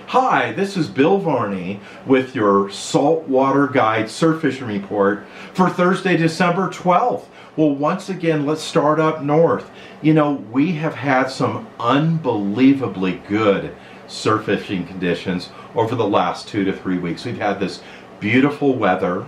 Hi, this is Bill Varney with your Saltwater Guide Surf Fishing Report for Thursday, December 12th. Well, once again, let's start up north. You know, we have had some unbelievably good surf fishing conditions over the last 2 to 3 weeks. We've had this beautiful weather,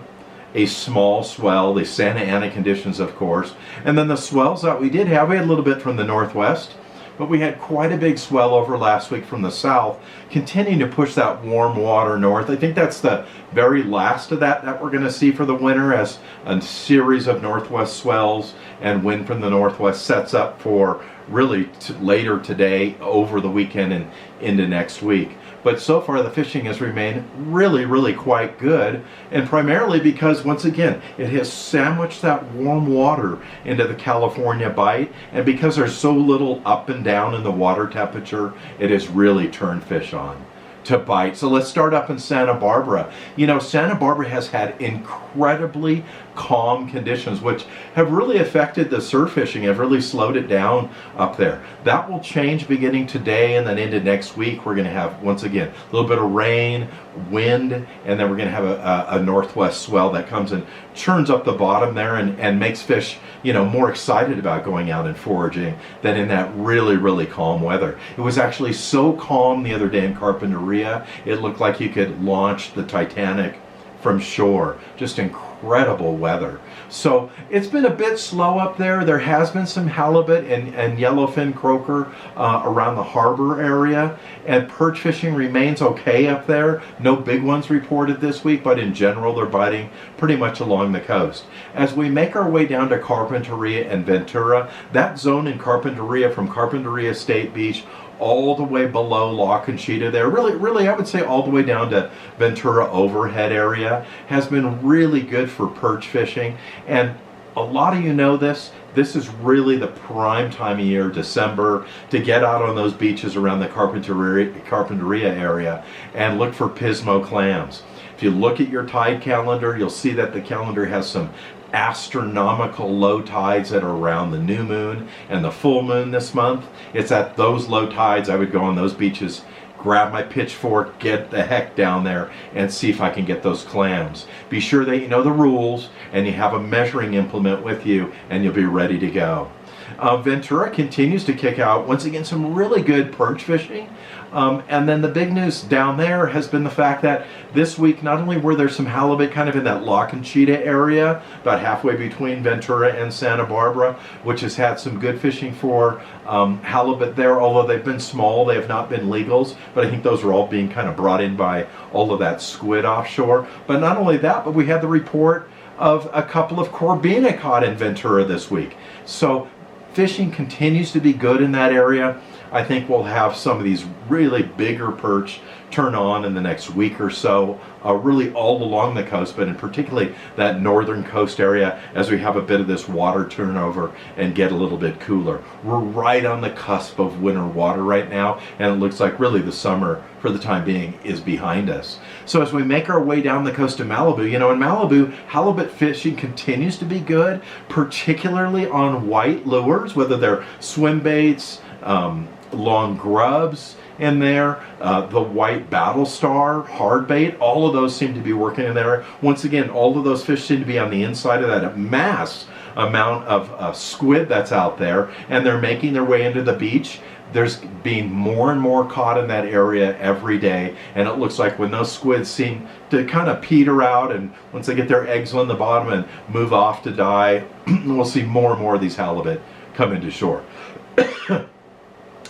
a small swell, the Santa Ana conditions, of course, and then the swells that we did have, we had a little bit from the northwest, but we had quite a big swell over last week from the south, continuing to push that warm water north. I think that's the very last of that we're going to see for the winter, as a series of northwest swells and wind from the northwest sets up for really later today, over the weekend, and into next week. But so far the fishing has remained really quite good, and primarily because, once again, it has sandwiched that warm water into the California Bight, and because there's so little up and down in the water temperature, it has really turned fish on to bite. So let's start up in Santa Barbara. You know, Santa Barbara has had incredibly calm conditions, which have really affected the surf fishing, have really slowed it down up there. That will change beginning today, and then into next week we're going to have, once again, a little bit of rain, wind, and then we're going to have a northwest swell that comes and churns up the bottom there and makes fish, you know, more excited about going out and foraging than in that really calm weather. It was actually so calm the other day in Carpinteria, it looked like you could launch the Titanic from shore. Just incredible weather. So it's been a bit slow up there. There has been some halibut and yellowfin croaker around the harbor area, and perch fishing remains okay up there. No big ones reported this week, but in general they're biting pretty much along the coast. As we make our way down to Carpinteria and Ventura, that zone in Carpinteria, from Carpinteria State Beach all the way below La Conchita there, really I would say all the way down to Ventura overhead area, has been really good for perch fishing. And a lot of you know this is really the prime time of year, December, to get out on those beaches around the Carpinteria area and look for pismo clams. If you look at your tide calendar, you'll see that the calendar has some astronomical low tides that are around the new moon and the full moon this month. It's at those low tides I would go on those beaches, grab my pitchfork, get the heck down there, and see if I can get those clams. Be sure that you know the rules and you have a measuring implement with you, and you'll be ready to go. Ventura continues to kick out, once again, some really good perch fishing. And then the big news down there has been the fact that this week, not only were there some halibut kind of in that La Conchita area, about halfway between Ventura and Santa Barbara, which has had some good fishing for halibut there, although they've been small, they have not been legals, but I think those are all being kind of brought in by all of that squid offshore. But not only that, but we had the report of a couple of corbina caught in Ventura this week. So fishing continues to be good in that area. I think we'll have some of these really bigger perch turn on in the next week or so, really all along the coast, but in particularly that northern coast area, as we have a bit of this water turnover and get a little bit cooler. We're right on the cusp of winter water right now, and it looks like really the summer, for the time being, is behind us. So as we make our way down the coast of Malibu, you know, in Malibu, halibut fishing continues to be good, particularly on white lures, whether they're swim baits, long grubs in there, the white battle star, hard bait, all of those seem to be working in there. Once again, all of those fish seem to be on the inside of that mass amount of squid that's out there, and they're making their way into the beach. There's being more and more caught in that area every day, and it looks like when those squids seem to kind of peter out, and once they get their eggs on the bottom and move off to die, we'll see more and more of these halibut come into shore.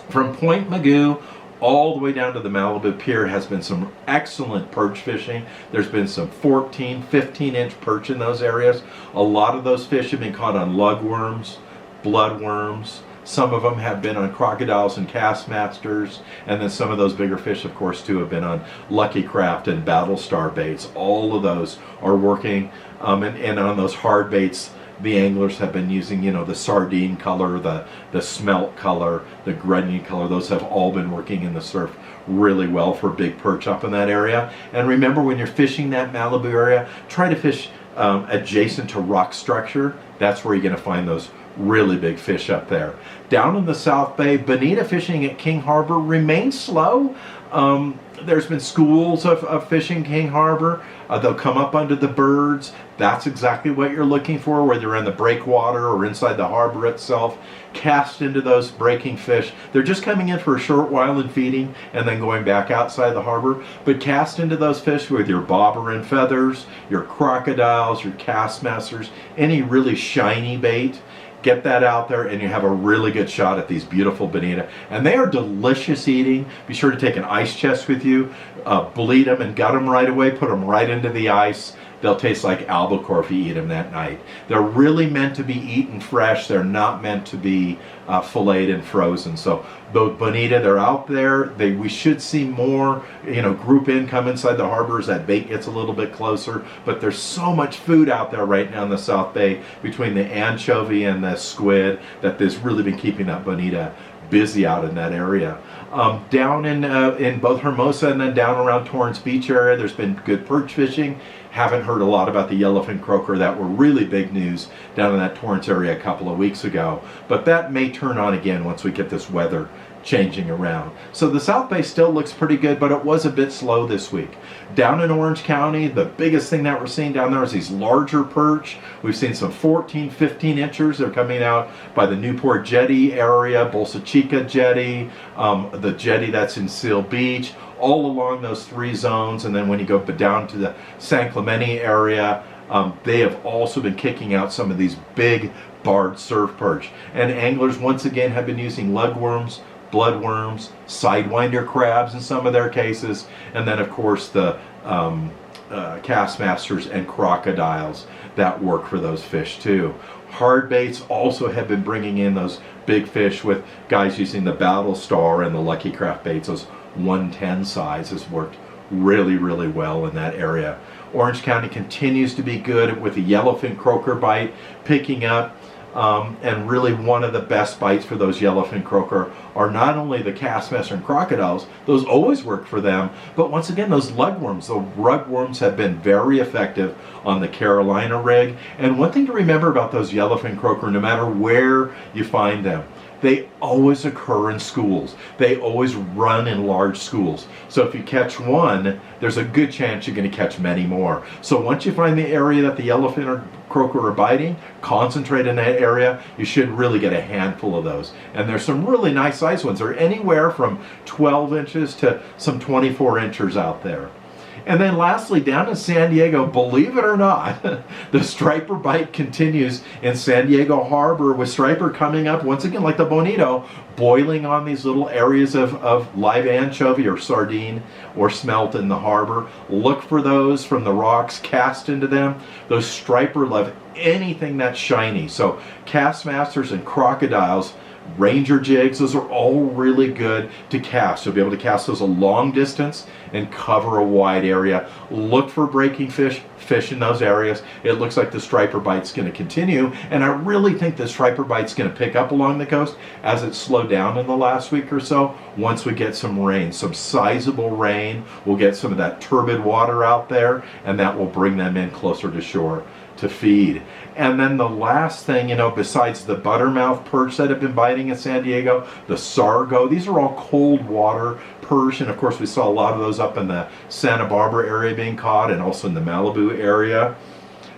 From Point Magoo all the way down to the Malibu Pier has been some excellent perch fishing. There's been some 14, 15-inch perch in those areas. A lot of those fish have been caught on lugworms, bloodworms. Some of them have been on crocodiles and castmasters, and then some of those bigger fish, of course, too, have been on Lucky Craft and Battlestar baits. All of those are working, and on those hard baits, the anglers have been using, you know, the sardine color, the smelt color, the grunion color. Those have all been working in the surf really well for big perch up in that area. And remember, when you're fishing that Malibu area, try to fish adjacent to rock structure. That's where you're going to find those really big fish up there. Down in the South Bay, bonita fishing at King Harbor remains slow. There's been schools of fishing King Harbor. They'll come up under the birds. That's exactly what you're looking for, whether you're in the breakwater or inside the harbor itself. Cast into those breaking fish. They're just coming in for a short while and feeding and then going back outside the harbor. But cast into those fish with your bobber and feathers, your crocodiles, your castmasters, any really shiny bait. Get that out there and you have a really good shot at these beautiful bonita. And they are delicious eating. Be sure to take an ice chest with you. Bleed them and gut them right away. Put them right into the ice. They'll taste like albacore if you eat them that night. They're really meant to be eaten fresh. They're not meant to be filleted and frozen. So the bonita, they're out there. We should see more, group in, come inside the harbor as that bait gets a little bit closer. But there's so much food out there right now in the South Bay between the anchovy and the squid that has really been keeping that bonita busy out in that area. Down in both Hermosa and then down around Torrance Beach area, there's been good perch fishing. Haven't heard a lot about the yellowfin croaker that were really big news down in that Torrance area a couple of weeks ago. But that may turn on again once we get this weather changing around. So the South Bay still looks pretty good, but it was a bit slow this week. Down in Orange County, the biggest thing that we're seeing down there is these larger perch. We've seen some 14, 15 inchers. They're coming out by the Newport Jetty area, Bolsa Chica Jetty, the jetty that's in Seal Beach, all along those three zones. And then when you go down to the San Clemente area, they have also been kicking out some of these big barred surf perch. And anglers once again have been using lugworms, bloodworms, sidewinder crabs in some of their cases, and then of course the castmasters and crocodiles that work for those fish too. Hard baits also have been bringing in those big fish with guys using the Battle Star and the Lucky Craft baits. Those 110 size has worked really, really well in that area. Orange County continues to be good with the yellowfin croaker bite picking up. And really one of the best bites for those yellowfin croaker are not only the castmaster and crocodiles, those always work for them, but once again those lugworms. The rugworms have been very effective on the Carolina rig. And one thing to remember about those yellowfin croaker, no matter where you find them, they always occur in schools. They always run in large schools. So if you catch one, there's a good chance you're going to catch many more. So once you find the area that the yellowfin or croaker are biting, concentrate in that area. You should really get a handful of those. And there's some really nice size ones. They're anywhere from 12 inches to some 24 inches out there. And then lastly, down in San Diego, believe it or not, the striper bite continues in San Diego Harbor, with striper coming up, once again like the bonito, boiling on these little areas of live anchovy or sardine or smelt in the harbor. Look for those from the rocks, cast into them. Those striper love anything that's shiny. So castmasters and crocodiles, ranger jigs, those are all really good to cast. You'll be able to cast those a long distance and cover a wide area. Look for breaking fish in those areas. It looks like the striper bite's going to continue, and I really think the striper bite's going to pick up along the coast as it slowed down in the last week or so. Once we get some rain, some sizable rain, we'll get some of that turbid water out there, and that will bring them in closer to shore to feed. And then the last thing, besides the buttermouth perch that have been biting in San Diego, the sargo, these are all cold water perch, and of course we saw a lot of those up in the Santa Barbara area being caught, and also in the Malibu area.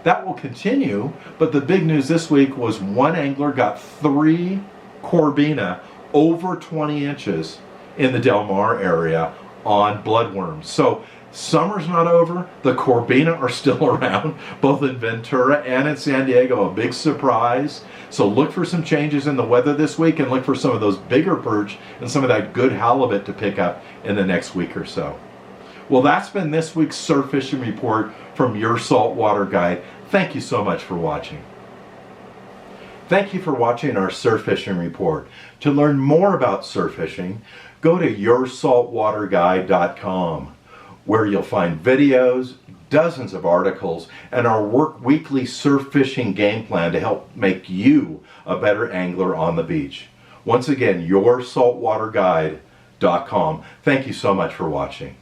That will continue, but the big news this week was one angler got 3 corbina over 20 inches in the Del Mar area on bloodworms. So summer's not over. The corbina are still around, both in Ventura and in San Diego. A big surprise. So look for some changes in the weather this week, and look for some of those bigger perch and some of that good halibut to pick up in the next week or so. Well, that's been this week's surf fishing report from your saltwater guide. Thank you so much for watching. Thank you for watching our surf fishing report. To learn more about surf fishing, go to yoursaltwaterguide.com, where you'll find videos, dozens of articles, and our weekly surf fishing game plan to help make you a better angler on the beach. Once again, yoursaltwaterguide.com. Thank you so much for watching.